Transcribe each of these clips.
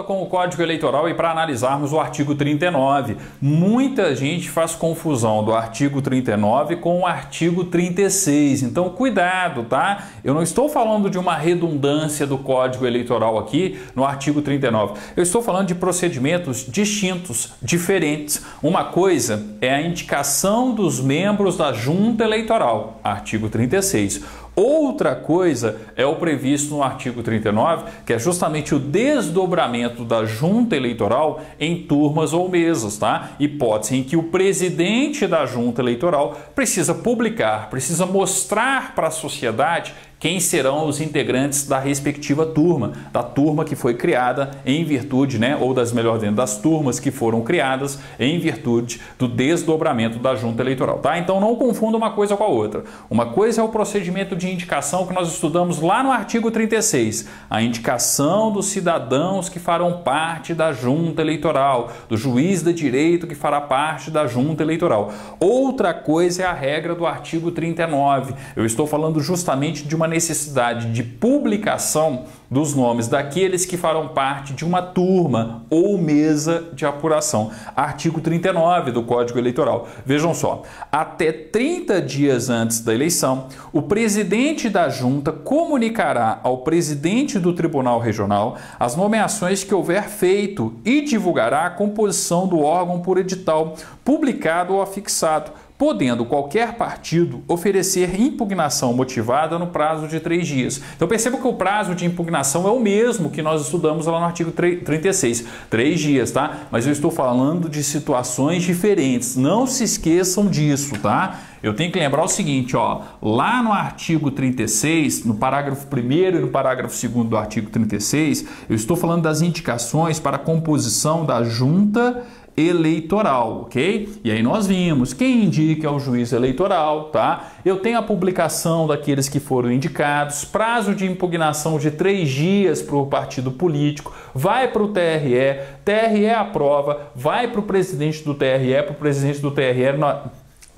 volta com o Código Eleitoral e para analisarmos o artigo 39. Muita gente faz confusão do artigo 39 com o artigo 36. Então, cuidado, tá? Eu não estou falando de uma redundância do Código Eleitoral aqui no artigo 39. Eu estou falando de procedimentos distintos, diferentes. Uma coisa é a indicação dos membros da Junta Eleitoral, artigo 36. Outra coisa é o previsto no artigo 39, que é justamente o desdobramento da junta eleitoral em turmas ou mesas, tá? Hipótese em que o presidente da junta eleitoral precisa publicar, precisa mostrar para a sociedade quem serão os integrantes da respectiva turma, da turma que foi criada em virtude, ou melhor dizendo, das turmas que foram criadas em virtude do desdobramento da junta eleitoral, tá? Então não confunda uma coisa com a outra. Uma coisa é o procedimento de indicação que nós estudamos lá no artigo 36, a indicação dos cidadãos que farão parte da junta eleitoral, do juiz de direito que fará parte da junta eleitoral. Outra coisa é a regra do artigo 39. Eu estou falando justamente de uma necessidade de publicação dos nomes daqueles que farão parte de uma turma ou mesa de apuração. Artigo 39 do Código Eleitoral. Vejam só, até 30 dias antes da eleição, o presidente da junta comunicará ao presidente do Tribunal Regional as nomeações que houver feito e divulgará a composição do órgão por edital, publicado ou afixado, podendo qualquer partido oferecer impugnação motivada no prazo de 3 dias. Então perceba que o prazo de impugnação é o mesmo que nós estudamos lá no artigo 36, 3 dias, tá? Mas eu estou falando de situações diferentes, não se esqueçam disso, tá? Eu tenho que lembrar o seguinte, ó, lá no artigo 36, no parágrafo 1º e no parágrafo 2º do artigo 36, eu estou falando das indicações para a composição da junta eleitoral, ok? E aí nós vimos quem indica é o juiz eleitoral, tá? Eu tenho a publicação daqueles que foram indicados, prazo de impugnação de 3 dias para o partido político, vai para o TRE, TRE aprova, vai para o presidente do TRE, para o presidente do TRE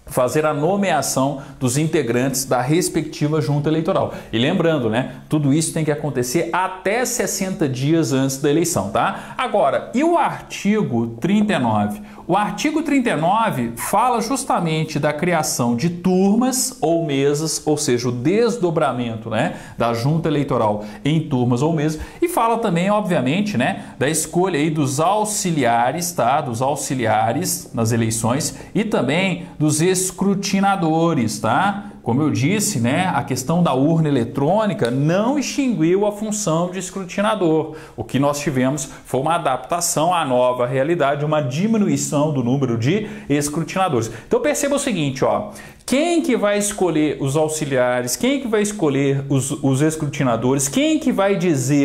fazer a nomeação dos integrantes da respectiva junta eleitoral. E lembrando, tudo isso tem que acontecer até 60 dias antes da eleição, tá? Agora, e o artigo 39? O artigo 39 fala justamente da criação de turmas ou mesas, ou seja, o desdobramento, da junta eleitoral em turmas ou mesas, e fala também, obviamente, da escolha aí dos auxiliares, tá? Dos auxiliares nas eleições e também dos escrutinadores, tá? Como eu disse, a questão da urna eletrônica não extinguiu a função de escrutinador. O que nós tivemos foi uma adaptação à nova realidade, uma diminuição do número de escrutinadores. Então perceba o seguinte, ó, quem que vai escolher os auxiliares, quem que vai escolher os escrutinadores, quem que vai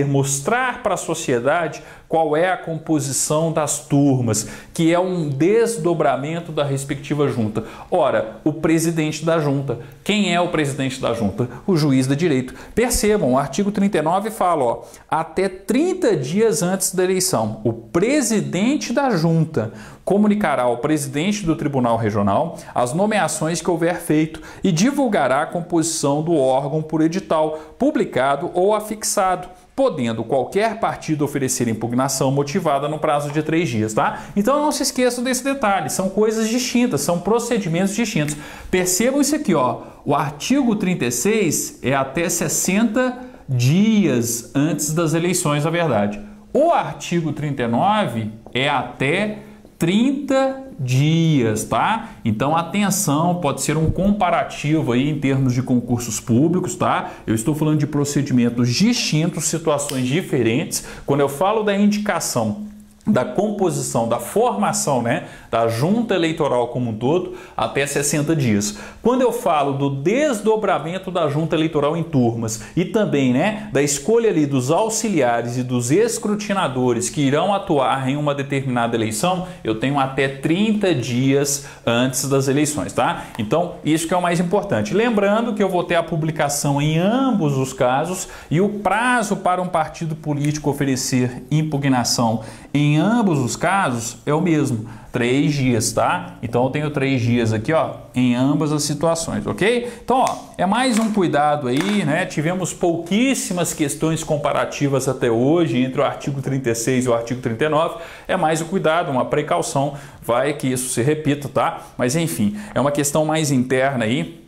mostrar para a sociedade qual é a composição das turmas, que é um desdobramento da respectiva junta. Ora, o presidente da junta. Quem é o presidente da junta? O juiz de direito. Percebam, o artigo 39 fala, ó, até 30 dias antes da eleição, o presidente da junta comunicará ao presidente do Tribunal Regional as nomeações que houver feito e divulgará a composição do órgão por edital, publicado ou afixado, podendo qualquer partido oferecer impugnação motivada no prazo de 3 dias, tá? Então não se esqueçam desse detalhe, são coisas distintas, são procedimentos distintos. Percebam isso aqui, ó, o artigo 36 é até 60 dias antes das eleições, na verdade. O artigo 39 é até 30 dias, tá? Então, atenção, pode ser um comparativo aí em termos de concursos públicos, tá? Eu estou falando de procedimentos distintos, situações diferentes. Quando eu falo da indicação, da composição, da formação, da junta eleitoral como um todo, até 60 dias. Quando eu falo do desdobramento da junta eleitoral em turmas e também, da escolha ali dos auxiliares e dos escrutinadores que irão atuar em uma determinada eleição, eu tenho até 30 dias antes das eleições, tá? Então, isso que é o mais importante. Lembrando que eu vou ter a publicação em ambos os casos e o prazo para um partido político oferecer impugnação em ambos os casos é o mesmo. 3 dias, tá? Então eu tenho 3 dias aqui, ó, em ambas as situações, ok? Então, ó, é mais um cuidado aí, né? Tivemos pouquíssimas questões comparativas até hoje entre o artigo 36 e o artigo 39. É mais um cuidado, uma precaução, vai que isso se repita, tá? Mas enfim, é uma questão mais interna aí,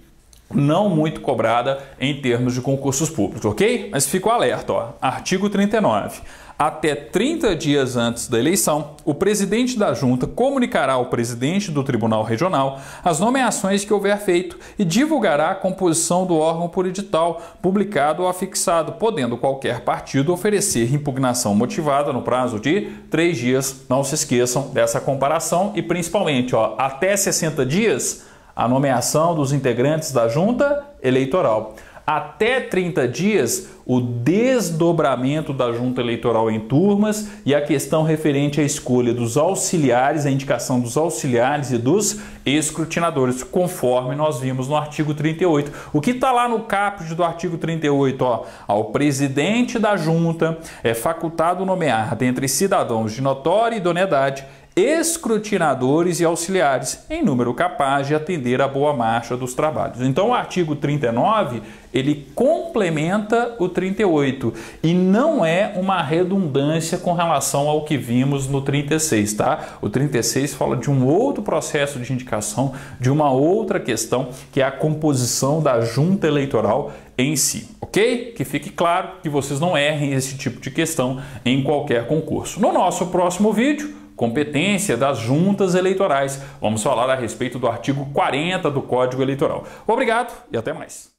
não muito cobrada em termos de concursos públicos, ok? Mas fica o alerta, ó, artigo 39. Até 30 dias antes da eleição, o presidente da Junta comunicará ao presidente do Tribunal Regional as nomeações que houver feito e divulgará a composição do órgão por edital, publicado ou afixado, podendo qualquer partido oferecer impugnação motivada no prazo de 3 dias. Não se esqueçam dessa comparação e, principalmente, ó, até 60 dias, a nomeação dos integrantes da Junta Eleitoral. Até 30 dias, o desdobramento da Junta Eleitoral em turmas e a questão referente à escolha dos auxiliares, a indicação dos auxiliares e dos escrutinadores, conforme nós vimos no artigo 38. O que está lá no caput do artigo 38? Ó, ao presidente da Junta é facultado nomear dentre cidadãos de notória idoneidade escrutinadores e auxiliares, em número capaz de atender à boa marcha dos trabalhos. Então, o artigo 39, ele complementa o 38 e não é uma redundância com relação ao que vimos no 36, tá? O 36 fala de um outro processo de indicação, de uma outra questão, que é a composição da junta eleitoral em si, ok? Que fique claro que vocês não errem esse tipo de questão em qualquer concurso. No nosso próximo vídeo, competência das juntas eleitorais. Vamos falar a respeito do artigo 40 do Código Eleitoral. Obrigado e até mais.